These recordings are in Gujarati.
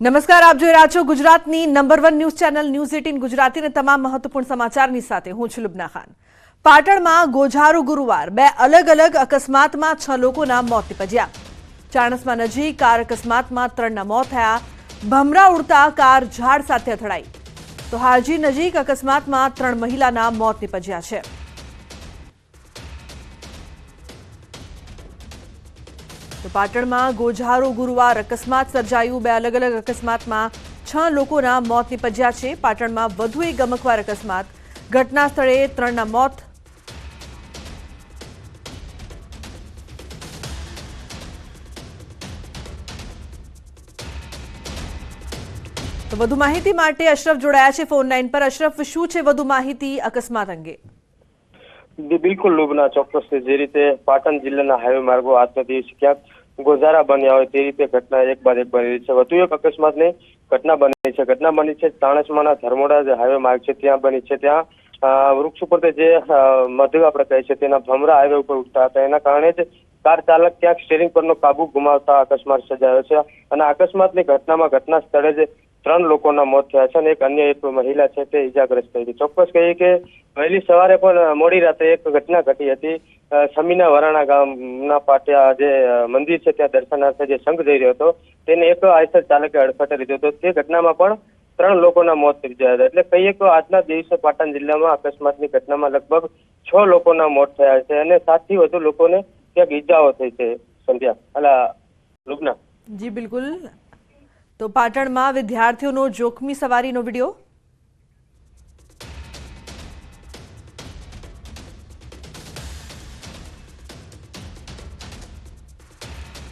નમસ્કાર, આપ જોઈ રહ્યા છો ગુજરાતની નંબર 1 ન્યૂઝ ચેનલ ન્યૂઝ 18 ગુજરાતીના તમામ મહત્વપૂર્ણ સમાચારની સાથે હું છું લુબના ખાન। પાટણમાં ગોઝારો ગુરુવાર બે અલગ-અલગ અકસ્માતમાં 6 લોકોના મોત નીપજ્યા। ચાણસ્મા નજીક કાર અકસ્માતમાં 3ના મોત થયા। ભમરા ઉડતા કાર ઝાડ સાથે અથડાઈ તો હાજી નજીક અકસ્માતમાં 3 મહિલાના મોત નીપજ્યા છે। तो पाटण में गोझारो गुरुवार अकस्मात सर्जायु। बे अलग-अलग अकस्मात में 6 लोकोना मौत निपज्या छे। पाटण में वधु एक गमकवार अकस्मात। घटना स्थले 3ना मौत। तो वधु माहिती माटे अशरफ जोड़ाया छे फोन लाइन पर। अशरफ, शुं छे वधु माहिती अकस्मात अंगे? बिल्कुल लुबना, ચોક્કસ જે રીતે પાટણ જિલ્લાના હાઈવે માર્ગો આજના દિવસે ક્યાંક ગોઝારા બન્યા હોય તે રીતે ઘટના એક બાદ એક બની રહી છે। વધુ એક અકસ્માતની ઘટના બની છે। ઘટના બની છે ચાણસ્માના ધર્મોડા જે હાઈવે માર્ગ છે ત્યાં બની છે। ત્યાં વૃક્ષ ઉપર જે મધુ આપણે કહે છે તેના ભમરા હાઈવે ઉપર ઉઠતા હતા, એના કારણે જ કાર ચાલક ક્યાંક સ્ટીરિંગ પરનો કાબુ ગુમાવતા અકસ્માત સર્જાયો છે। અને અકસ્માતની ઘટનામાં ઘટના સ્થળે જ 3 લોકોના મોત થયા છે અને એક અન્ય એક મહિલા છે તે ઇજાગ્રસ્ત થઈ હતી। ચોક્કસ કહીએ કે વહેલી સવારે પણ મોડી રાતે એક ઘટના ઘટી હતી। સમીના વરાણા ગામના પાટિયા જે મંદિર છે ત્યાં દર્શનાર્થે જે સંઘ જઈ રહ્યો હતો તેને એક આઈસર ચાલકે અડફેટે લીધો હતો। તે ઘટનામાં પણ 3 લોકોના મોત નીપજ્યા હતા। એટલે કહીએ કે આજના દિવસે પાટણ જિલ્લામાં અકસ્માતની ઘટનામાં લગભગ 6 લોકોના મોત થયા છે અને 7થી વધુ લોકોને ક્યાંક ઈજાઓ થઈ છે। સંધ્યા અલા લુબના जी बिल्कुल। तो पाटण में विद्यार्थीओनो जोखमी सवारीनो विडियो।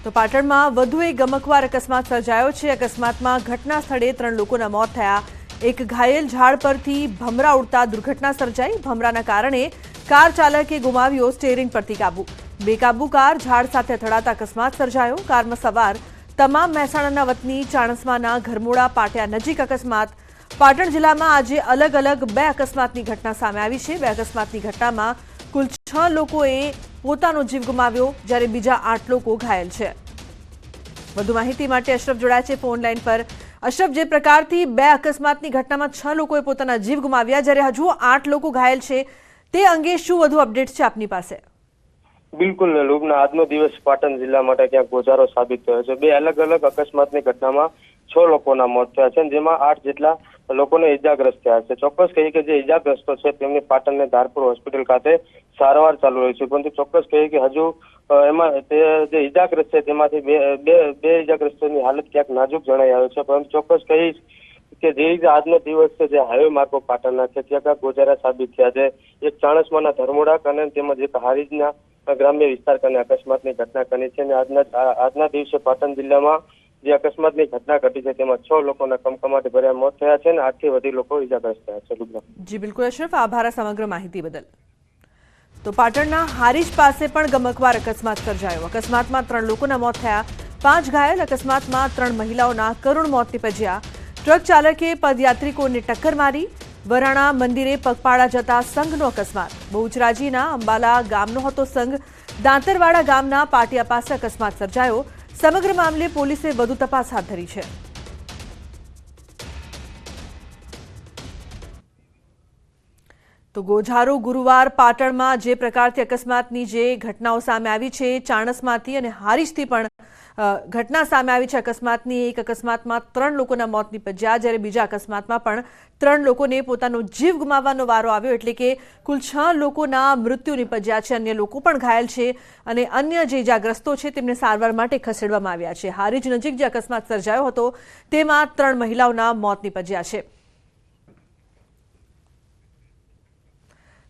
तो पाटण में वधु एक गमकवार अकस्मात सर्जायो छे। अकस्मात में घटना स्थले 3 लोकोना मौत थया। एक घायल झाड़ परथी भमरा उड़ता दुर्घटना सर्जाई। भमराना कारणे कार चालके गुमाव्यो स्टीरिंग परथी काबू। बेकाबू कार झाड़ साथे અથડાતા अकस्मात सर्जायो। कार में सवार તમામ મહેસાણાના વતની ચાણસ્માના ઘરમોડા પાટિયા નજીક અકસ્માત। પાટણ જિલ્લામાં આજે અલગ અલગ 2 અકસ્માતની ઘટના સામે આવી છે। 2 અકસ્માતની ઘટનામાં કુલ 6 લોકોએ પોતાનો જીવ ગુમાવ્યો, જ્યારે બીજા 8 લોકો ઘાયલ છે। વધુ માહિતી માટે અશરફ જોડાયા છે ફોન લાઈન પર। અશરફ, જે પ્રકારથી 2 અકસ્માતની ઘટનામાં 6 લોકોએ પોતાના જીવ ગુમાવ્યા, જ્યારે હજુ 8 લોકો ઘાયલ છે, તે અંગે શું વધુ અપડેટ છે આપની પાસે? બિલકુલ લુબના, આજનો દિવસ પાટણ જિલ્લા માટે ક્યાંક ગોઝારો સાબિત થયો છે। 2 અલગ અલગ અકસ્માતની ઘટનામાં 6 લોકોના મોત થયા છે, જેમાં 8 જેટલા લોકોને ઇજાગ્રસ્ત થયા છે। ચોક્કસ કહીએ કે જે ઇજાગ્રસ્તો છે તેમની પાટણને ધારપુર હોસ્પિટલ ખાતે સારવાર ચાલુ રહી છે, પરંતુ ચોક્કસ કહીએ કે હજુ એમાં તે જે ઇજાગ્રસ્ત છે તેમાંથી બે ઇજાગ્રસ્તોની હાલત ક્યાંક નાજુક જણાઈ આવે છે। પરંતુ ચોક્કસ કહીશ કે જે રીતે આજનો દિવસ છે જે હાઈવે માર્ગો પાટણના છે ત્યાં ગોઝારા સાબિત થયા છે। એક ચાણસ્માના ધર્મોડા અને તેમજ એક હારીજના ગ્રામ્ય વિસ્તાર કને અકસ્માતની ઘટના બની છે અને આજના દિવસે પાટણ જિલ્લામાં જે અકસ્માતની ઘટના ઘટી છે તેમાં 6 લોકોના કમકમાટી ભર્યા મોત થયા છે અને 8થી વધુ લોકો ઇજાગ્રસ્ત થયા છે। જી બિલકુલ અશરફ, આભાર સમગ્ર માહિતી બદલ। તો પાટણના હારીજ પાસે પણ ગમકવાર અકસ્માત સર્જાયો। અકસ્માતમાં 3 લોકોના મોત થયા, 5 ઘાયલ। અકસ્માતમાં 3 મહિલાઓના કરુણ મોત નીપજ્યા। ટ્રક ચાલકે પદયાત્રિકોને ટક્કર મારી। વરાણા મંદિરે પગપાળા જતા સંઘનો અકસ્માત। બહુચરાજીના અંબાલા ગામનો હતો સંઘ। દાંતરવાડા ગામના પાટિયા પાસે અકસ્માત સર્જાયો। સમગ્ર મામલે પોલીસે વધુ તપાસ હાથ ધરી છે। તો ગોઝારો ગુરુવાર પાટણમાં જે પ્રકારથી અકસ્માતની જે ઘટનાઓ સામે આવી છે, ચાણસ્માથી અને હારીજથી પણ ઘટના સામે આવી છે અકસ્માતની। એક અકસ્માતમાં 3 લોકોના મોત નીપજ્યા, જ્યારે બીજા અકસ્માતમાં પણ 3 લોકોને પોતાનો જીવ ગુમાવવાનો વારો આવ્યો, એટલે કે કુલ 6 લોકોના મૃત્યુ નીપજ્યા છે। અન્ય લોકો પણ ઘાયલ છે અને અન્ય જે ઇજાગ્રસ્તો છે તેમને સારવાર માટે ખસેડવામાં આવ્યા છે। હારીજ નજીક જે અકસ્માત સર્જાયો હતો તેમાં 3 મહિલાઓના મોત નીપજ્યા છે।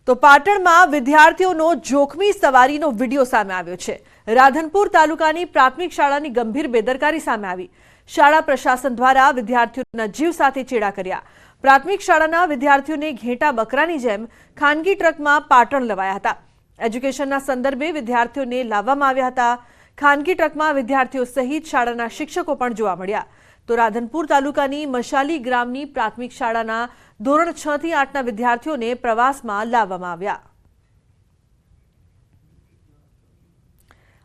તો પાટણમાં વિદ્યાર્થીઓનો જોખમી સવારીનો વિડીયો સામે આવ્યો છે। રાધનપુર તાલુકાની પ્રાથમિક શાળાની ગંભીર બેદરકારી સામે આવી। શાળા પ્રશાસન દ્વારા વિદ્યાર્થીઓના જીવ સાથે ચેડા કર્યા। પ્રાથમિક શાળાના વિદ્યાર્થીઓને ઘેટા બકરાની જેમ ખાનગી ટ્રકમાં પાટણ લવાયા હતા। એજ્યુકેશનના સંદર્ભે વિદ્યાર્થીઓને લાવવામાં આવ્યા હતા। ખાનગી ટ્રકમાં વિદ્યાર્થીઓ સહિત શાળાના શિક્ષકો પણ જોવા મળ્યા। તો રાધનપુર તાલુકાની મશાલી ગ્રામની પ્રાથમિક શાળાના ધોરણ 6 થી 8ના વિદ્યાર્થીઓને પ્રવાસમાં લાવવામાં આવ્યા।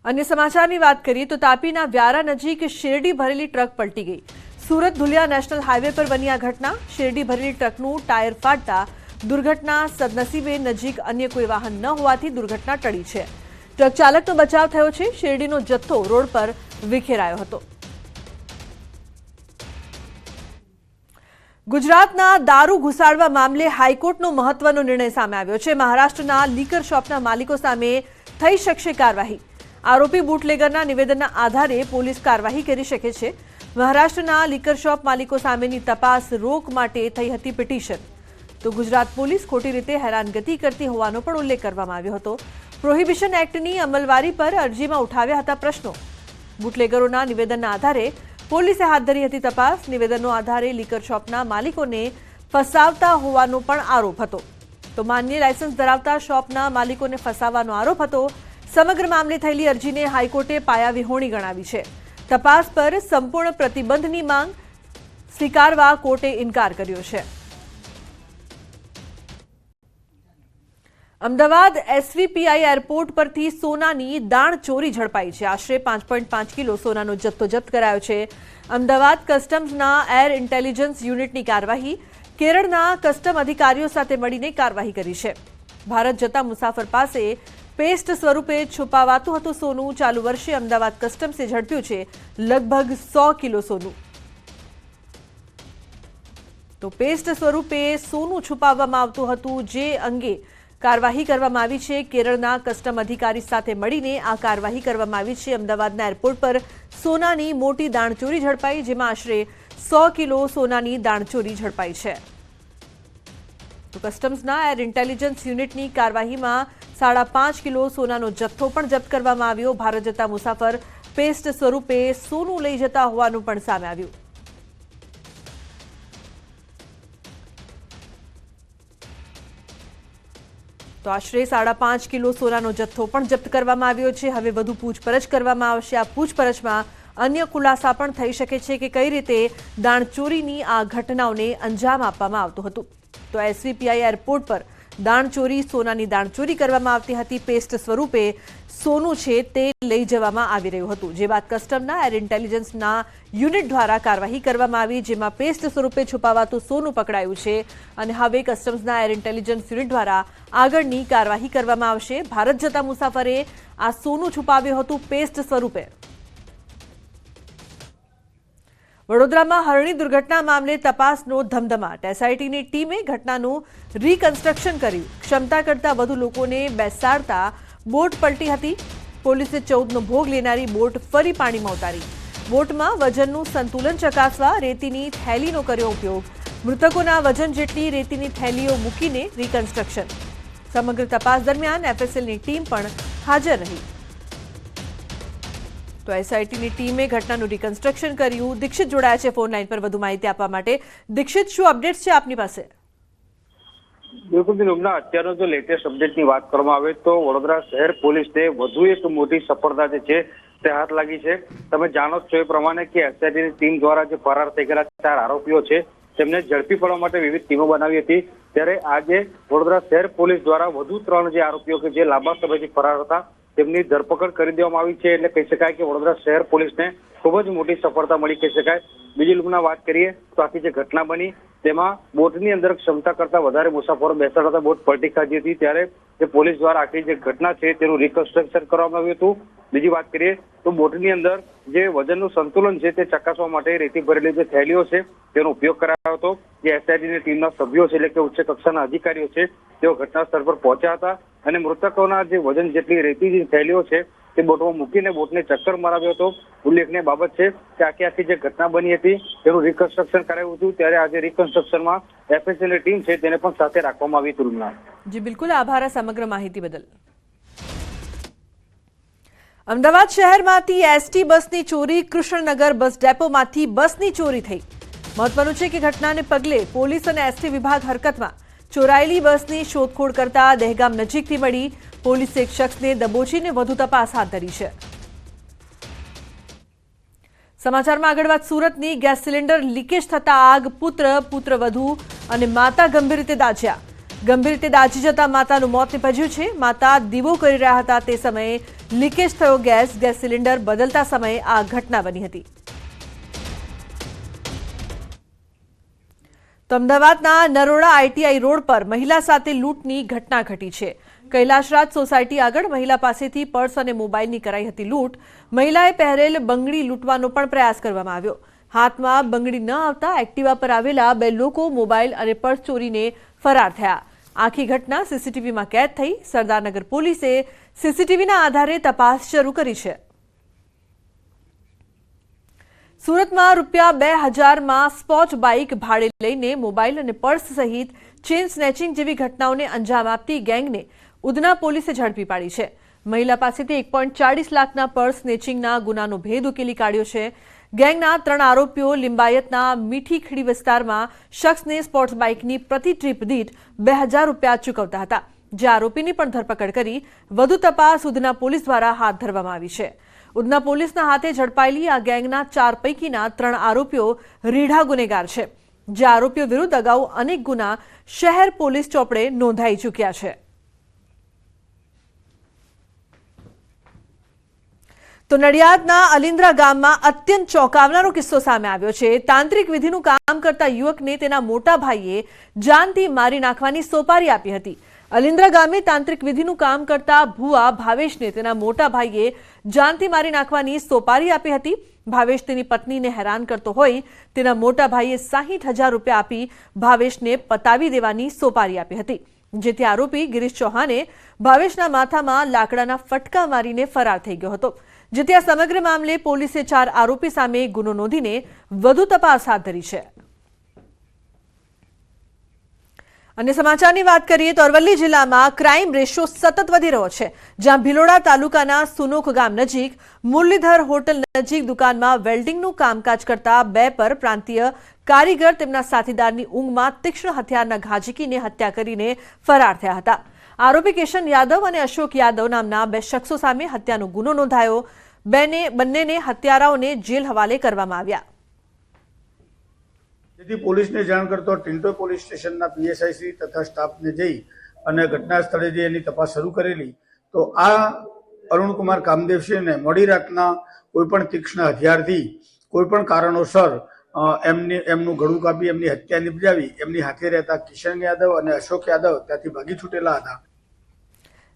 अन्य समाचार की बात करिए तो तापीना व्यारा नजीक शेरडी भरेली ट्रक पलटी गई। સુરત ધુલિયા નેશનલ હાઈવે પર બની આ ઘટના। શેરડી ભરેલી ટ્રકનું ટાયર ફાટતા દુર્ઘટના સદનસીબે નજીક અન્ય કોઈ વાહન ન હોવાથી દુર્ઘટના ટળી છે। ટ્રક ચાલકનો બચાવ થયો છે। શેરડીનો જથ્થો રોડ પર વિખેરાયો હતો। ગુજરાતના દારૂ ઘુસાડવા મામલે હાઈકોર્ટનો મહત્વનો નિર્ણય સામે આવ્યો છે। મહારાષ્ટ્રના લીકર શોપના માલિકો સામે થઈ શકશે કાર્યવાહી। આરોપી બુટલેગરના નિવેદનના આધારે પોલીસ કાર્યવાહી કરી શકે છે। મહારાષ્ટ્રના લીકર શોપ માલિકો સામેની તપાસ રોક માટે થઈ હતી પિટિશન, તો ગુજરાત પોલીસ ખોટી રીતે હેરાનગતિ કરતી હોવાનો પણ ઉલ્લેખ કરવામાં આવ્યો હતો। પ્રોહિબિશન એક્ટની અમલવારી પર અરજીમાં ઉઠાવ્યા હતા પ્રશ્નો। બુટલેગરોના નિવેદનના આધારે પોલીસે હાથ ધરી હતી તપાસ। નિવેદનનો આધારે લીકર શોપના માલિકોને ફસાવતા હોવાનો પણ આરોપ હતો, તો માન્ય લાયસન્સ ધરાવતા શોપના માલિકોને ફસાવવાનો આરોપ હતો। સમગ્ર મામલે થયેલી અરજીને હાઈકોર્ટે પાયાવિહોણી ગણાવી છે। તપાસ પર સંપૂર્ણ પ્રતિબંધની માંગ સ્વીકારવા કોર્ટે ઇનકાર કર્યો છે। અમદાવાદ એસવીપીઆઈ એરપોર્ટ પરથી સોનાની દાણચોરી ઝડપાઈ છે। આશરે 5.5 કિલો સોનાનો જથ્થો જપ્ત કરાયો છે। અમદાવાદ કસ્ટમ્સના એર ઇન્ટેલિજન્સ યુનિટની કાર્યવાહી, કેરળના કસ્ટમ અધિકારીઓ સાથે મળીને કાર્યવાહી કરી છે। ભારત જતા મુસાફર પાસે પેસ્ટ સ્વરૂપે છુપાવાતું હતું સોનું। ચાલુ વર્ષે અમદાવાદ કસ્ટમ્સે ઝડપ્યું છે લગભગ 100 કિલો સોનું। તો પેસ્ટ સ્વરૂપે સોનું છુપાવવામાં આવતું હતું, જે અંગે કાર્યવાહી કરવામાં આવી છે। કેરળના કસ્ટમ અધિકારી સાથે મળીને આ કાર્યવાહી કરવામાં આવી છે। અમદાવાદના એરપોર્ટ પર સોનાની મોટી દાણચોરી ઝડપાઈ, જેમાં આશરે 100 કિલો સોનાની દાણચોરી ઝડપાઈ છે। તો કસ્ટમ્સના એર ઇન્ટેલિજન્સ યુનિટની કાર્યવાહીમાં 5.5 કિલો સોનાનો જથ્થો પણ જપ્ત કરવામાં આવ્યો। ભારત જતા મુસાફર પેસ્ટ સ્વરૂપે સોનું લઈ જતા હોવાનું પણ સામે આવ્યું। તો આશરે 5.5 કિલો સોનાનો જથ્થો પણ જપ્ત કરવામાં આવ્યો છે। હવે વધુ પૂછપરછ કરવામાં આવશે। આ પૂછપરછમાં અન્ય ખુલાસા પણ થઈ શકે છે કે કઈ રીતે દાણચોરીની આ ઘટનાઓને અંજામ આપવામાં આવતું હતું। તો એસવીપીઆઈ એરપોર્ટ પર દાણચોરી, સોનાની દાણચોરી કરવામાં આવતી હતી। પેસ્ટ સ્વરૂપે સોનું છે તે લઈ જવામાં આવી રહ્યું હતું, જે બાદ કસ્ટમના એર ઇન્ટેલિજન્સના યુનિટ દ્વારા કાર્યવાહી કરવામાં આવી, જેમાં પેસ્ટ સ્વરૂપે છુપાવાતું સોનું પકડાયું છે। અને હવે કસ્ટમ્સના એર ઇન્ટેલિજન્સ યુનિટ દ્વારા આગળની કાર્યવાહી કરવામાં આવશે। ભારત જતા મુસાફરે આ સોનું છુપાવ્યું હતું પેસ્ટ સ્વરૂપે। વડોદરામાં હરણી દુર્ઘટના મામલે તપાસનો ધમધમાટ। એસઆઈટીની ટીમે ઘટનાનું રીકન્સ્ટ્રક્શન કર્યું। ક્ષમતા કરતાં વધુ લોકોને બેસાડતા બોટ પલટી હતી। પોલીસે 14નો ભોગ લેનારી બોટ ફરી પાણીમાં ઉતારી। બોટમાં વજનનું સંતુલન ચકાસવા રેતીની થેલીનો કર્યો ઉપયોગ। મૃતકોના વજન જેટલી રેતીની થેલીઓ મૂકીને રીકન્સ્ટ્રક્શન। સમગ્ર તપાસ દરમિયાન એફએસએલની ટીમ પણ હાજર રહી। તો એસઆઈટીની ટીમે ઘટનાનું રીકન્સ્ટ્રક્શન કર્યું। દીક્ષિત જોડાયા છે ફોન લાઈન પર વધુ માહિતી આપવા માટે। દીક્ષિત, શું અપડેટ્સ છે આપની પાસે? બિલકુલ બિલકુલ, અત્યારનો જો લેટેસ્ટ અપડેટની વાત કરવામાં આવે તો વડોદરા શહેર પોલીસને વધુ એક મોટી સફળતા જે છે તે હાથ લાગી છે। તમે જાણો છો એ પ્રમાણે કે એસઆઈટીની ટીમ દ્વારા જે ફરાર થઈ ગયેલા 4 આરોપીઓ છે તેમને ઝડપી પાડવા માટે વિવિધ ટીમો બનાવી હતી। ત્યારે આજે વડોદરા શહેર પોલીસ દ્વારા વધુ 3 જે આરોપીઓ કે જે લાંબા સમયથી ફરાર હતા તેમની ધરપકડ કરી દેવામાં આવી છે। એટલે કહી શકાય કે વડોદરા શહેર પોલીસને ખૂબ જ મોટી સફળતા મળી કહી શકાય। બીજી લુકના વાત કરીએ તો આખી જે ઘટના બની તેમાં બોટની અંદર ક્ષમતા કરતા વધારે મુસાફરો બેસાડતા બોટ પલટી ખાધી હતી। ત્યારે જે પોલીસ દ્વારા આખી જે ઘટના છે તેનું રિકન્સ્ટ્રક્શન કરવામાં આવ્યું હતું। બીજી વાત કરીએ તો બોટની અંદર જે વજનનું સંતુલન છે તે ચકાસવા માટે રેતી ભરેલી જે થેલીઓ છે તેનો ઉપયોગ કરાયો હતો। જે એસઆઈટીની ટીમના સભ્યો છે એટલે કે ઉચ્ચ કક્ષાના અધિકારીઓ છે તેઓ ઘટના સ્થળ પર પહોંચ્યા હતા અને મૃતકોના જે વજન જેટલી રેતીની થેલીઓ છે તે બોટમાં મૂકીને બોટને ચક્કર મરાવ્યો હતો। ઉલ્લેખનીય બાબત છે કે આખી જે ઘટના બની હતી તેનું રિકન્સ્ટ્રક્શન કરાયું હતું। ત્યારે આજે રિકન્સ્ટ્રક્શનમાં એફએસએલની ટીમ છે તેને પણ સાથે રાખવામાં આવી હતી। જી બિલકુલ, આભાર આ સમગ્ર માહિતી બદલ। અમદાવાદ શહેરમાંથી એસટી બસની ચોરી। કૃષ્ણનગર બસ ડેપોમાંથી બસની ચોરી થઈ। મહત્વનું છે કે ઘટનાને પગલે પોલીસ અને એસટી વિભાગ હરકતમાં। ચોરાયેલી બસની શોધખોળ કરતા દહેગામ નજીકથી મળી પોલીસે એક શખ્સને દબોચીને વધુ તપાસ હાથ ધરી છે। સમાચારમાં આગળ વાત સુરતની। ગેસ સિલિન્ડર લીકેજ થતા આગ, પુત્રવધુ અને માતા ગંભીર રીતે દાઝ્યા। ગંભીર રીતે દાઝી જતા માતાનું મોત નીપજ્યું છે। માતા દીવો કરી રહ્યા હતા તે સમયે લીકેજ થયો ગેસ સિલિન્ડર બદલતા સમયે આ ઘટના બની હતી। તો અમદાવાદના નરોડા આઈટીઆઈ રોડ પર મહિલા સાથે લૂંટની ઘટના ઘટી છે। કૈલાશરાજ સોસાયટી આગળ મહિલા પાસેથી પર્સ અને મોબાઈલની કરાઈ હતી લૂંટ। મહિલાએ પહેરેલ બંગડી લૂંટવાનો પણ પ્રયાસ કરવામાં આવ્યો। હાથમાં બંગડી ન આવતા એક્ટિવા પર આવેલા બે લોકો મોબાઈલ અને પર્સ ચોરીને ફરાર થયા। આખી ઘટના સીસીટીવીમાં કેદ થઈ। સરદારનગર પોલીસે સીસીટીવીના આધારે તપાસ શરૂ કરી છે। સુરતમાં ₹2000માં સ્પોર્ટ બાઇક ભાડે લઈને મોબાઈલ અને પર્સ સહિત ચેઇન સ્નેચિંગ જેવી ઘટનાઓને અંજામ આપતી ગેંગને ઉધના પોલીસે ઝડપી પાડી છે। મહિલા પાસેથી 1.40 લાખના પર્સ સ્નેચિંગના ગુનાનો ભેદ ઉકેલી કાઢ્યો છે। ગેંગના 3 આરોપીઓ લિંબાયતના મીઠી ખીડી વિસ્તારમાં શખ્સને સ્પોર્ટ્સ બાઇકની પ્રતિ ટ્રીપ દીઠ ₹2000 ચૂકવતા હતા, જે આરોપીની પણ ધરપકડ કરી વધુ તપાસ ઉધના પોલીસ દ્વારા હાથ ધરવામાં આવી છે। ઉધના પોલીસના હાથે ઝડપાયેલી આ ગેંગના 4 પૈકીના 3 આરોપીઓ રીઢા ગુનેગાર છે, જે આરોપીઓ વિરુદ્ધ અગાઉ અનેક ગુના શહેર પોલીસ ચોપડે નોંધાઈ ચૂક્યા છે। તો નડિયાદના અલિન્દ્રા ગામમાં અત્યંત ચોંકાવનારો કિસ્સો સામે આવ્યો છે। તાંત્રિક વિધિનું કામ કરતા યુવકને તેના મોટા ભાઈએ જાનથી મારી નાખવાની સોપારી આપી હતી। અલિન્દ્રા ગામે તાંત્રિક વિધિનું કામ કરતા ભુવા ભાવેશને તેના મોટા ભાઈએ જાનથી મારી નાખવાની સોપારી આપી હતી। ભાવેશ તેની પત્નીને હેરાન કરતો હોય તેના મોટા ભાઈએ ₹60,000 આપી ભાવેશને પતાવી દેવાની સોપારી આપી હતી, જેથી આરોપી ગિરીશ ચૌહાણે ભાવેશના માથામાં લાકડાના ફટકા મારીને ફરાર થઈ ગયો હતો, જેથી આ સમગ્ર મામલે પોલીસે 4 આરોપી સામે ગુનો નોંધીને વધુ તપાસ હાથ ધરી છે। અને સમાચારની વાત કરીએ તો અરવલ્લી જિલ્લામાં ક્રાઇમ રેશિયો સતત વધી રહ્યો છે, જ્યાં ભિલોડા તાલુકાના સુનોખ ગામ નજીક મુરલીધર હોટલ નજીક દુકાનમાં વેલ્ડિંગનું કામકાજ કરતા 2 પર પ્રાંતીય કારીગર તેમના સાથીદારની ઊંઘમાં તીક્ષ્ણ હથિયારના ઘા ઝીકીને હત્યા કરીને ફરાર થયા હતા। આરોપી કિશન યાદવ અને અશોક યાદવ નામના 2 શખ્સો સામે હત્યાનો ગુનો નોંધાયો। બંનેને હત્યારાઓને જેલ હવાલે કરવામાં આવ્યા। જેથી પોલીસને જાણ કરતો ટિન્ટો પોલીસ સ્ટેશનના પીએસઆઈ શ્રી તથા સ્ટાફને જઈ અને ઘટના સ્થળે જઈ એની તપાસ શરૂ કરેલી તો આ અરુણકુમાર કામદેવસિંહને મોડી રાતના કોઈપણ તીક્ષ્ણ હથિયારથી કોઈપણ કારણોસર એમનું ગળું કાપી એમની હત્યા નિપજાવી એમની હાથે રહેતા કિશન યાદવ અને અશોક યાદવ ત્યાંથી ભાગી છૂટેલા હતા।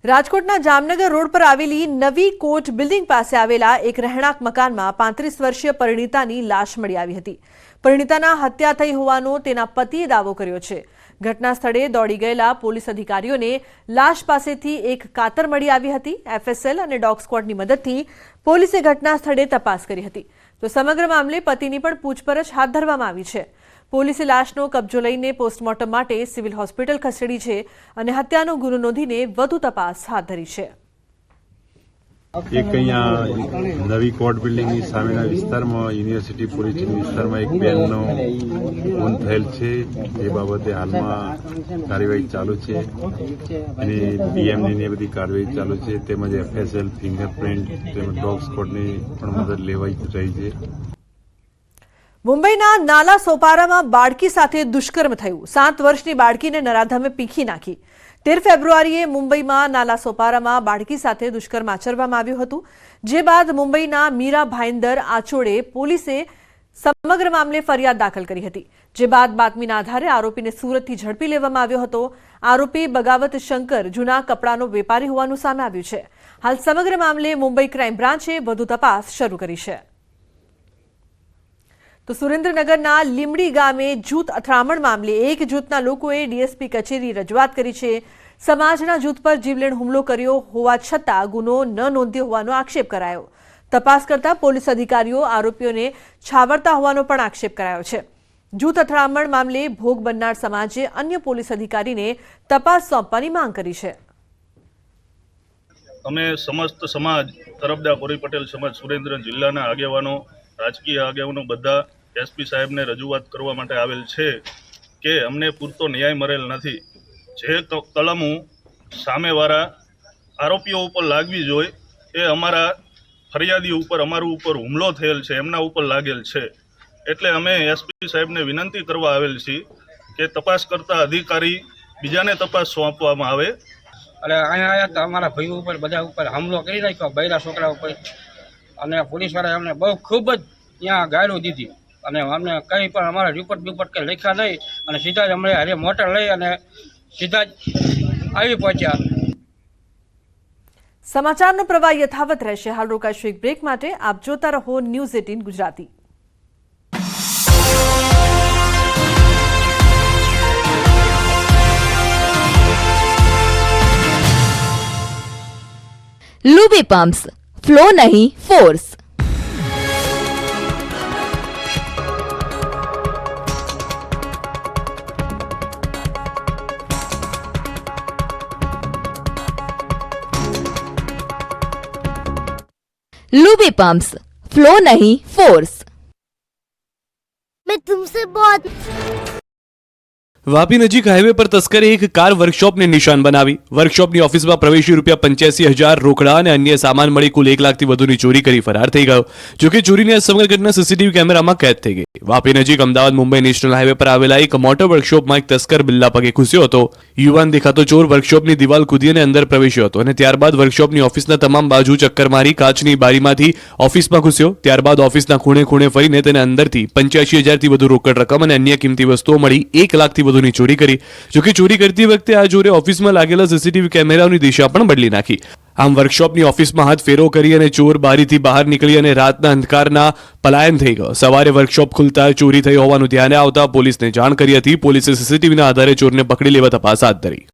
રાજકોટના જામનગર રોડ પર આવેલી નવી કોટ બિલ્ડિંગ પાસે આવેલા એક રહેણાંક મકાનમાં 35 વર્ષીય પરિણીતાની લાશ મળી આવી હતી। પરિણીતાના હત્યા થઈ હોવાનો તેના પતિએ દાવો કર્યો છે। ઘટના સ્થળે દોડી ગયેલા પોલીસ અધિકારીઓને લાશ પાસેથી એક કાતર મળી આવી હતી। એફએસએલ અને ડોગ સ્ક્વોડની મદદથી પોલીસે ઘટના સ્થળે તપાસ કરી હતી, તો સમગ્ર મામલે પતિની પણ પૂછપરછ હાથ ધરવામાં આવી છે। પોલીસે લાશનો કબજો લઈને પોસ્ટમોર્ટમ માટે સિવિલ હોસ્પિટલ ખસેડી છે અને હત્યાનો ગુનો નોંધીને વધુ તપાસ હાથ ધરી છે। એક અહીંયા નવી કોર્ટ બિલ્ડિંગની સામેના વિસ્તારમાં યુનિવર્સિટી પોલીસ વિસ્તારમાં એક બેનનો ખૂન થયેલ છે, એ બાબતે હાલમાં કાર્યવાહી ચાલુ છે અને ડીએમની બધી કાર્યવાહી ચાલુ છે, તેમજ એફએસએલ ફિંગરપ્રિન્ટ તેમજ ડોગ સ્ક્વોડની પણ મદદ લેવાઈ રહી છે। મુંબઈના નાલા સોપારામાં બાળકી સાથે દુષ્કર્મ થયું। 7 વર્ષની બાળકીને નરાધમે પીખી નાખી। 13 ફેબ્રુઆરીએ મુંબઈમાં નાલા સોપારામાં બાળકી સાથે દુષ્કર્મ આચરવામાં આવ્યું હતું, જે બાદ મુંબઈના મીરા ભાઈન્દર આચોડે પોલીસે સમગ્ર મામલે ફરિયાદ દાખલ કરી હતી, જે બાદ બાતમીના આધારે આરોપીને સુરતથી ઝડપી લેવામાં આવ્યો હતો। આરોપી બગાવત શંકર જૂના કપડાનો વેપારી હોવાનું સામે આવ્યું છે। હાલ સમગ્ર મામલે મુંબઈ ક્રાઇમ બ્રાન્ચે વધુ તપાસ શરૂ કરી છે। તો સુરેન્દ્રનગરના લીમડી ગામે જૂથ અથડામણ મામલે એક જૂથના લોકોએ ડીએસપી કચેરી રજૂઆત કરી છે। સમાજના જૂથ પર જીવલેણ હુમલો કર્યો હોવા છતાં ગુનો ન નોંધ્યો હોવાનો આક્ષેપ કરાયો। તપાસ કરતા પોલીસ અધિકારીઓ આરોપીઓને છાવરતા હોવાનો પણ આક્ષેપ કરાયો છે। જૂથ અથડામણ મામલે ભોગ બનનાર સમાજે અન્ય પોલીસ અધિકારીને તપાસ સોંપવાની માંગ કરી છે। અમે સમસ્ત સમાજ તરફદાર કોરી પટેલ સમાજ સુરેન્દ્ર જિલ્લાના આગેવાનો, રાજકીય આગેવાનો બધા એસપી સાહેબને રજૂઆત કરવા માટે આવેલ છે કે અમને પૂરતો ન્યાય મળેલ નથી। જે કલમો સામેવાળા આરોપીઓ ઉપર લાગવી જોઈએ એ અમારા ફરિયાદી ઉપર અમારું ઉપર હુમલો થયેલ છે એમના ઉપર લાગેલ છે। એટલે અમે એસપી સાહેબને વિનંતી કરવા આવેલ છીએ કે તપાસ કરતા અધિકારી બીજાને તપાસ સોંપવામાં આવે। એટલે અહીંયા આવ્યા તો અમારા ભાઈઓ ઉપર બધા ઉપર હુમલો કરી નાખ્યો, બૈરા છોકરા ઉપર, અને પોલીસવાળાએ અમને બહુ ખૂબ જ ત્યાં ગાળો દીધી અને અમને કંઈ પણ અમારા રિપોર્ટ બિપોર્ટ કંઈ લખ્યા નહીં અને સીધા જ અમે હારે મોટર લઈ અને સીધા જ આવી પહોંચ્યા. સમાચારનો પ્રવાહ યથાવત રહેશે. હાલ રોકાશું એક બ્રેક માટે. આપ જોતા રહો news 18 Gujarati. Luby pumps, flow नहीं फोर्स. लूबी पंप्स, फ्लो नहीं फोर्स. मैं तुमसे बहुत વાપી નજીક હાઈવે પર તસ્કરે એક કાર વર્કશોપને નિશાન બનાવી. વર્કશોપની ઓફિસમાં પ્રવેશી ₹85,000 રોકડા અને અન્ય સામાન મળી કુલ 1 લાખથી વધુની ચોરી કરી ફરાર થઈ ગયો. જોકે ચોરીની આ સમગ્ર ઘટના સીસીટીવી કેમેરામાં કેદ થઈ ગઈ. વાપી નજીક અમદાવાદ મુંબઈ નેશનલ હાઈવે પર આવેલા એક મોટર વર્કશોપમાં એક તસ્કર બિલ્લા પગે ઘૂસ્યો હતો. યુવાન દેખાતો ચોર વર્કશોપની દિવાલ કૂદી અને અંદર પ્રવેશ્યો હતો અને ત્યારબાદ વર્કશોપની ઓફિસના તમામ બાજુ ચક્કર મારી કાચની બારીમાંથી ઓફિસમાં ઘૂસ્યો. ત્યારબાદ ઓફિસના ખૂણે ખૂણે ફરીને તેને અંદરથી 85,000થી વધુ રોકડ રકમ અને અન્ય કિંમતી વસ્તુઓ મળી 1 લાખથી વધુની ચોરી કરી. જોકે ચોરી કરતી વખતે આ ચોરે ઓફિસમાં લાગેલા સીસીટીવી કેમેરાની દિશા પણ બદલી નાખી. આમ વર્કશોપની ઓફિસમાં હાથ ફેરો કરી અને ચોર બારીથી બહાર નીકળી અને રાતના અંધકારના પલાયન થઈ ગયો. સવારે વર્કશોપ ખુલતા ચોરી થઈ હોવાનું ધ્યાને આવતા પોલીસને જાણ કરી હતી. પોલીસે સીસીટીવીના આધારે ચોરને પકડી લેવા તપાસ હાથ ધરી.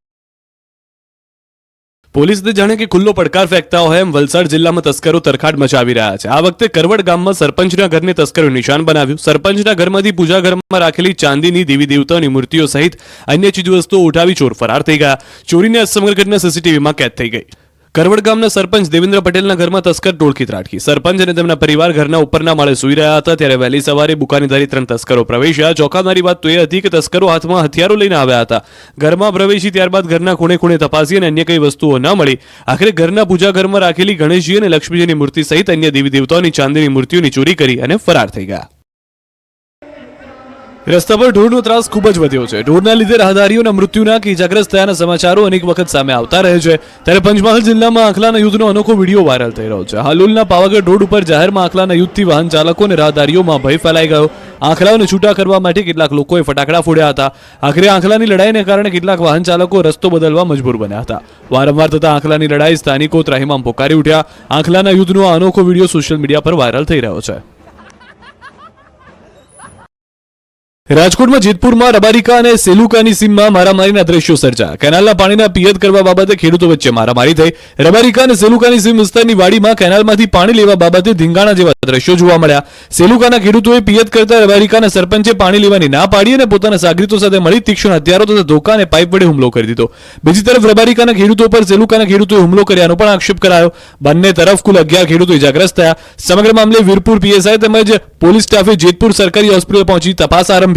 પોલીસને જાણે કે ખુલ્લો પડકાર ફેંકતા હોય એમ વલસાડ જિલ્લામાં તસ્કરો તરખાટ મચાવી રહ્યા છે. આ વખતે કરવડ ગામમાં સરપંચના ઘરને તસ્કરો નિશાન બનાવ્યું. સરપંચના ઘરમાંથી પૂજા ઘરમાં રાખેલી ચાંદીની દેવી દેવતાની મૂર્તિઓ સહિત અન્ય ચીજવસ્તુઓ ઉઠાવી ચોર ફરાર થઈ ગયા. ચોરીની આ સમગ્ર ઘટના સીસીટીવીમાં કેદ થઈ ગઈ. કરવડ ગામના સરપંચ દેવેન્દ્ર પટેલના ઘરમાં તસ્કર ટોળકી ત્રાટકી. સરપંચ અને તેમના પરિવાર ઘરના ઉપરના માળે સૂઈ રહ્યા હતા ત્યારે વહેલી સવારે બુકાનીધારી 3 તસ્કરો પ્રવેશ્યા. ચોંકાવનારી વાત તો એ હતી કે તસ્કરો હાથમાં હથિયારો લઈને આવ્યા હતા. ઘરમાં પ્રવેશી ત્યારબાદ ઘરના ખૂણે ખૂણે તપાસી અને અન્ય કઈ વસ્તુઓ ન મળી. આખરે ઘરના પૂજા ઘરમાં રાખેલી ગણેશજી અને લક્ષ્મીજીની મૂર્તિ સહિત અન્ય દેવી દેવતાઓની ચાંદીની મૂર્તિઓની ચોરી કરી અને ફરાર થઈ ગયા. રસ્તા પર ઢોરનો ત્રાસ ખૂબ જ વધ્યો છે. ઢોરના લીધે રાહદારીઓના મૃત્યુના કે ઇજાગ્રસ્ત થયાના સમાચારો અનેક વખત સામે આવતા રહે છે. ત્યારે પંચમહાલ જિલ્લામાં આંખલાના યુદ્ધનો અનોખો વિડીયો વાયરલ થઈ રહ્યો છે. હાલોલના પાવાગઢ રોડ ઉપર જાહેરમાં આંખલાના યુદ્ધથી વાહન ચાલકો અને રાહદારીઓમાં ભય ફેલાઈ ગયો. આંખલાઓને છૂટા કરવા માટે કેટલાક લોકોએ ફટાકડા ફોડ્યા હતા. આખરે આંખલાની લડાઈને કારણે કેટલાક વાહન ચાલકો રસ્તો બદલવા મજબૂર બન્યા હતા. વારંવાર થતા આંખલાની લડાઈ સ્થાનિકો ત્રાહિમામ પોકારી ઉઠ્યા. આંખલાના યુદ્ધનો આ અનોખો વિડીયો સોશિયલ મીડિયા પર વાયરલ થઈ રહ્યો છે. રાજકોટમાં જેતપુરમાં રબારિકા અને સેલુકાની સીમમાં મારામારીના દ્રશ્યો સર્જાયા. કેનાલના પાણીના પિયત કરવા બાબતે ખેડૂતો વચ્ચે મારામારી થઈ. રબારિકા અને સેલુકાની સીમ વિસ્તારની વાડીમાં કેનાલમાંથી પાણી લેવા બાબતે ધીંગાણા જેવા દ્રશ્યો જોવા મળ્યા. સેલુકાના ખેડૂતોએ પિયત કરતા રબારિકાના સરપંચે પાણી લેવાની ના પાડી અને પોતાના સાગરીતો સાથે મળી તીક્ષ્ણ હથિયારો તથા ધોકા અને પાઇપ વડે હુમલો કરી દીધો. બીજી તરફ રબારિકાના ખેડૂતો પર સેલુકાના ખેડૂતોએ હુમલો કર્યાનો પણ આક્ષેપ કરાયો. બંને તરફ કુલ 11 ખેડૂતો ઇજાગ્રસ્ત થયા. સમગ્ર મામલે વીરપુર પીએસઆઈ તેમજ પોલીસ સ્ટાફે જેતપુર સરકારી હોસ્પિટલ પહોંચી તપાસ આરંભી.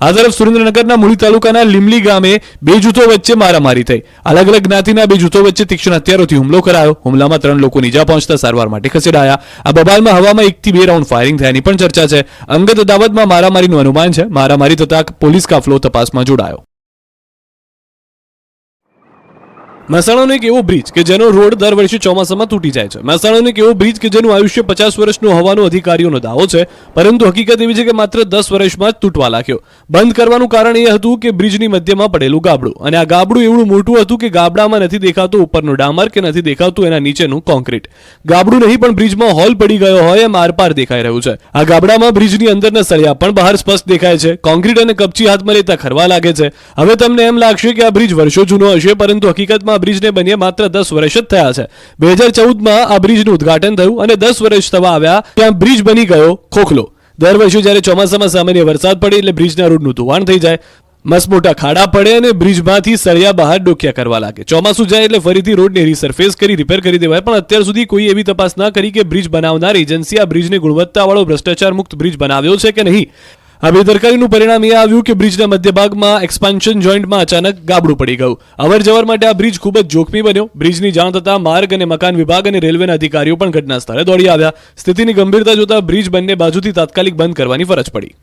આ તરફ સુરેન્દ્રનગરના મૂળી તાલુકાના લીમલી ગામે 2 જૂથો વચ્ચે મારામારી થઈ. અલગ અલગ જ્ઞાતિના 2 જૂથો વચ્ચે તીક્ષ્ણ હથિયારોથી હુમલો કરાયો. હુમલામાં 3 લોકોને ઈજા પહોંચતા સારવાર માટે ખસેડાયા. આ બબાલમાં હવામાં 1 થી 2 રાઉન્ડ ફાયરિંગ થયાની પણ ચર્ચા છે. અંગત અદાવતમાં મારામારીનું અનુમાન છે. મારામારી થતા પોલીસ કાફલો તપાસમાં જોડાયો. મહેસાણાનો એક એવો બ્રિજ કે જેનો રોડ દર વર્ષે ચોમાસામાં તૂટી જાય છે. મહેસાણાનો એક એવો બ્રિજ કે જેનું આયુષ્ય 50 વર્ષનું હોવાનો અધિકારીઓનો દાવો છે, પરંતુ હકીકત એવી છે કે માત્ર 10 વર્ષમાં જ તૂટવા લાગ્યો. બંધ કરવાનું કારણ એ હતું કે બ્રિજની મધ્યમાં પડેલું ગાબડું, અને આ ગાબડું એવું મોટું હતું કે ગાબડામાં નથી દેખાતું ઉપરનું ડામર કે નથી દેખાતું એના નીચેનું કોન્ક્રીટ. ગાબડું નહીં પણ બ્રિજમાં હોલ પડી ગયો હોય એમ આરપાર દેખાઈ રહ્યું છે. આ ગાબડામાં બ્રિજની અંદરના સળિયા પણ બહાર સ્પષ્ટ દેખાય છે. કોન્ક્રીટ અને કપચી હાથમાં લેતા ખરવા લાગે છે. હવે તમને એમ લાગશે કે આ બ્રિજ વર્ષો જૂનો હશે, પરંતુ હકીકતમાં આ બ્રિજને બન્યા માત્ર 10 વર્ષ જ થયા છે. 2014માં આ બ્રિજનું ઉદ્ઘાટન થયું અને 10 વર્ષ થવા આવ્યા ત્યાં બ્રિજ બની ગયો ખોખલો. દર વર્ષે જ્યારે ચોમાસામાં સામાન્ય વરસાદ પડે એટલે બ્રિજના રોડનું ધોવાણ થઈ જાય, મસમોટા ખાડા પડે અને બ્રિજમાંથી સળિયા બહાર ડોક્યા કરવા લાગે. ચોમાસું જાય એટલે ફરીથી રોડને રીસરફેસ કરી રિપેર કરી દેવાય, પણ અત્યાર સુધી કોઈ એવી તપાસ ના કરી કે બ્રિજ બનાવનાર એજન્સી આ બ્રિજને ગુણવત્તાવાળો ભ્રષ્ટાચાર મુક્ત બ્રિજ બનાવ્યો છે કે નહીં. આ બેદરકારીનું પરિણામ એ આવ્યું કે બ્રિજના મધ્ય ભાગમાં એક્સપાન્શન જોઈન્ટમાં અચાનક ગાબડું પડી ગયું. અવર જવર માટે આ બ્રિજ ખૂબ જ જોખમી બન્યો. બ્રિજની જાણ થતાં માર્ગ અને મકાન વિભાગ અને રેલવેના અધિકારીઓ પણ ઘટના સ્થળે દોડી આવ્યા. સ્થિતિની ગંભીરતા જોતા બ્રિજ બંને બાજુથી તાત્કાલિક બંધ કરવાની ફરજ પડી.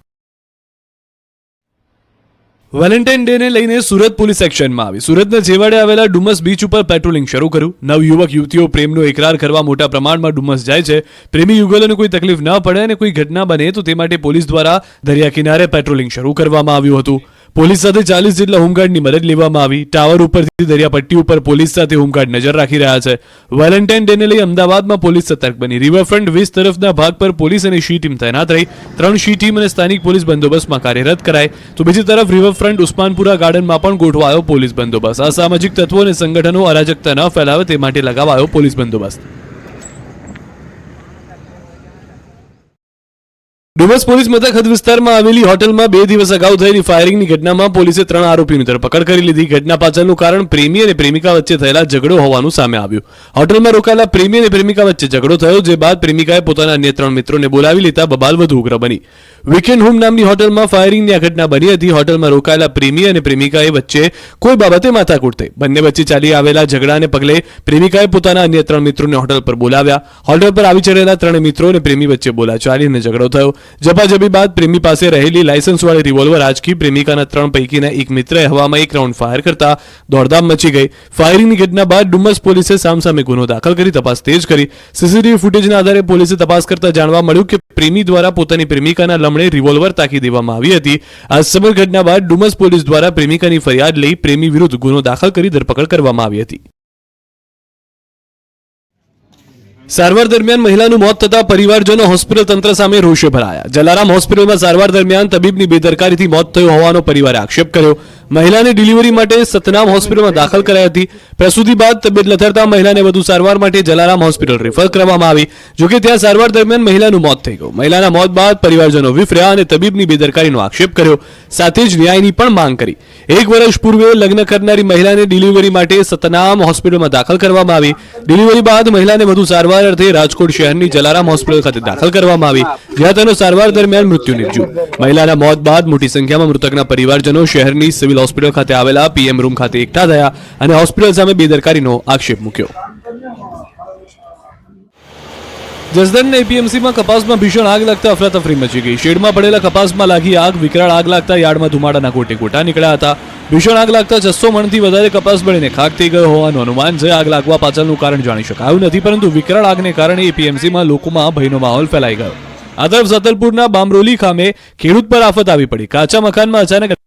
વેલેન્ટાઇન ડે ને લઈને સુરત પોલીસ એક્શનમાં આવી. સુરતના છેવાડે આવેલા ડુમસ બીચ ઉપર પેટ્રોલિંગ શરૂ કર્યું. નવયુવક યુવતીઓ પ્રેમનો એકરાર કરવા મોટા પ્રમાણમાં ડુમસ જાય છે. પ્રેમી યુગલોને કોઈ તકલીફ ન પડે અને કોઈ ઘટના બને તો તે માટે પોલીસ દ્વારા દરિયા કિનારે પેટ્રોલિંગ શરૂ કરવામાં આવ્યું હતું. પોલીસ સાથે 40 જેટલા હોમગાર્ડની મદદ લેવામાં આવી. ટાવર ઉપરથી દરિયાપટ્ટી ઉપર પોલીસ સાથે હોમગાર્ડ નજર રાખી રહ્યા છે. વેલેન્ટાઇન ડે ને લઈ અમદાવાદમાં પોલીસ સતર્ક બની. રિવરફ્રન્ટ 20 તરફના ભાગ પર પોલીસ અને શી ટીમ તૈનાત રહી. 3 શી ટીમ અને સ્થાનિક પોલીસ બંદોબસ્તમાં કાર્યરત કરાય. તો બીજી તરફ રિવરફ્રન્ટ ઉસ્માનપુરા ગાર્ડનમાં પણ ગોઠવાયો પોલીસ બંદોબસ્ત. અસામાજિક તત્વો અને સંગઠનો અરાજકતા ન ફેલાવે તે માટે લગાવાયો પોલીસ બંદોબસ્ત. ડુમસ પોલીસ મથક હદ વિસ્તારમાં આવેલી હોટલમાં 2 દિવસ અગાઉ થયેલી ફાયરિંગની ઘટનામાં પોલીસે 3 આરોપીની ધરપકડ કરી લીધી. ઘટના પાછળનું કારણ પ્રેમી અને પ્રેમિકા વચ્ચે થયેલા ઝઘડો હોવાનું સામે આવ્યું. હોટલમાં રોકાયેલા પ્રેમી અને પ્રેમિકા વચ્ચે ઝઘડો થયો, જે બાદ પ્રેમિકાએ પોતાના અન્ય 3 મિત્રોને બોલાવી લેતા બબાલ વધુ ઉગ્ર બની. વીકેન્ડ હોમ નામની હોટલમાં ફાયરિંગની આ ઘટના બની હતી. હોટલમાં રોકાયેલા પ્રેમી અને પ્રેમિકાએ વચ્ચે કોઈ બાબતે માથાકૂટ થઈ. બંને વચ્ચે ચાલી આવેલા ઝઘડાને પગલે પ્રેમિકાએ પોતાના અન્ય 3 મિત્રોને હોટલ પર બોલાવ્યા. હોટલ પર આવી ચડેલા 3 મિત્રો અને પ્રેમી વચ્ચે બોલાચાલી અને ઝઘડો થયો. ઝપાઝપી બાદ પ્રેમી પાસે રહેલી લાયસન્સવાળી રિવોલ્વર આંચકી પ્રેમિકાના 3 પૈકીના એક મિત્રએ હવામાં 1 રાઉન્ડ ફાયર કરતા દોડધામ મચી ગઈ. ફાયરિંગની ઘટના બાદ ડુમસ પોલીસે સામસામે ગુનો દાખલ કરી તપાસ તેજ કરી. સીસીટીવી ફૂટેજના આધારે પોલીસે તપાસ કરતા જાણવા મળ્યું કે પ્રેમી દ્વારા પોતાની પ્રેમિકાના લમણે રિવોલ્વર તાકી દેવામાં આવી હતી. આ સમગ્ર ઘટના બાદ ડુમસ પોલીસ દ્વારા પ્રેમિકાની ફરિયાદ લઈ પ્રેમી વિરુદ્ધ ગુનો દાખલ કરી ધરપકડ કરવામાં આવી હતી. સારવાર દરમિયાન મહિલાનું મોત થતા પરિવારજનો હોસ્પિટલ તંત્ર સામે રોષે ભરાયા. જલારામ હોસ્પિટલમાં સારવાર દરમિયાન તબીબની બેદરકારીથી મોત થયું હોવાનો પરિવારે આક્ષેપ કર્યો. મહિલાને ડિલિવરી માટે સતનામ હોસ્પિટલમાં દાખલ કરાઈ હતી. પ્રસૂતિ બાદ તબિયત લથડતા મહિલાને વધુ સારવાર માટે જલારામ હોસ્પિટલ રેફર કરવામાં આવી. જોકે ત્યાં સારવાર દરમિયાન મહિલાનું મોત થઈ ગયું. મહિલાના મોત બાદ પરિવારજનો વિફર્યા અને તબીબની બેદરકારીનો આક્ષેપ કર્યો. સાથે જ ન્યાયની પણ માંગ કરી. 1 વર્ષ પૂર્વે લગ્ન કરનારી મહિલાને ડિલિવરી માટે સતનામ હોસ્પિટલમાં દાખલ કરવામાં આવી. ડિલિવરી બાદ મહિલાને વધુ સારવાર અર્થે રાજકોટ શહેરની જલારામ હોસ્પિટલ ખાતે દાખલ કરવામાં આવી, જ્યાં તેનો સારવાર દરમિયાન મૃત્યુ નીપજ્યું. મહિલાના મોત બાદ મોટી સંખ્યામાં મૃતકના પરિવારજનો શહેરની સિવિલ હોસ્પિટલ ખાતે આવેલા પીએમ રૂમ ખાતે એકઠા થયા અને હોસ્પિટલ સામે બેદરકારીનો આક્ષેપ મૂક્યો. જસદણના એપીએમસીમાં કપાસમાં ભીષણ આગ લાગતા અફરાતફરી મચી ગઈ. શેડમાં પડેલા કપાસમાં લાગી આગ. વિકરાળ આગ લાગતા યાર્ડમાં ધુમાડાના ગોટે ગોટા નીકળ્યા હતા. ભીષણ આગ લાગતા 600 મણથી વધારે કપાસ બળીને ખાક થઈ ગયો હોવાનું અનુમાન છે. આગ લાગવા પાછળનું કારણ જાણી શકાયું નથી, પરંતુ વિકરાળ આગને કારણે એપીએમસીમાં લોકોમાં ભયનો માહોલ ફેલાઈ ગયો. આ તરફ સાતલપુરના બામરોલી ખામે ખેડૂત પર આફત આવી પડી. કાચા મકાનમાં અચાનક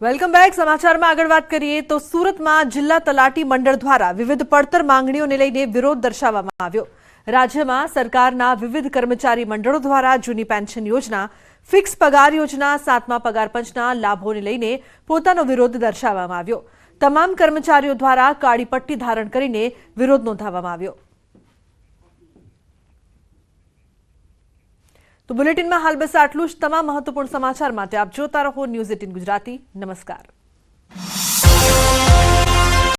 વેલકમ બેક. સમાચારમાં આગળ વાત કરીએ તો સુરતમાં જિલ્લા તલાટી મંડળ દ્વારા વિવિધ પડતર માંગણીઓને લઈને વિરોધ દર્શાવવામાં આવ્યો. રાજ્યમાં સરકારના વિવિધ કર્મચારી મંડળો દ્વારા જૂની પેન્શન યોજના, ફિક્સ પગાર યોજના, 7મા પગાર પંચના લાભોને લઈને પોતાનો વિરોધ દર્શાવવામાં આવ્યો. તમામ કર્મચારીઓ દ્વારા કાળી પટ્ટી ધારણ કરીને વિરોધ નોંધાવવામાં આવ્યો. તો બુલેટિનમાં હાલ બસ આટલું જ. તમામ મહત્વપૂર્ણ સમાચાર માટે આપ જોતા રહો ન્યૂઝ 18 ગુજરાતી. નમસ્કાર.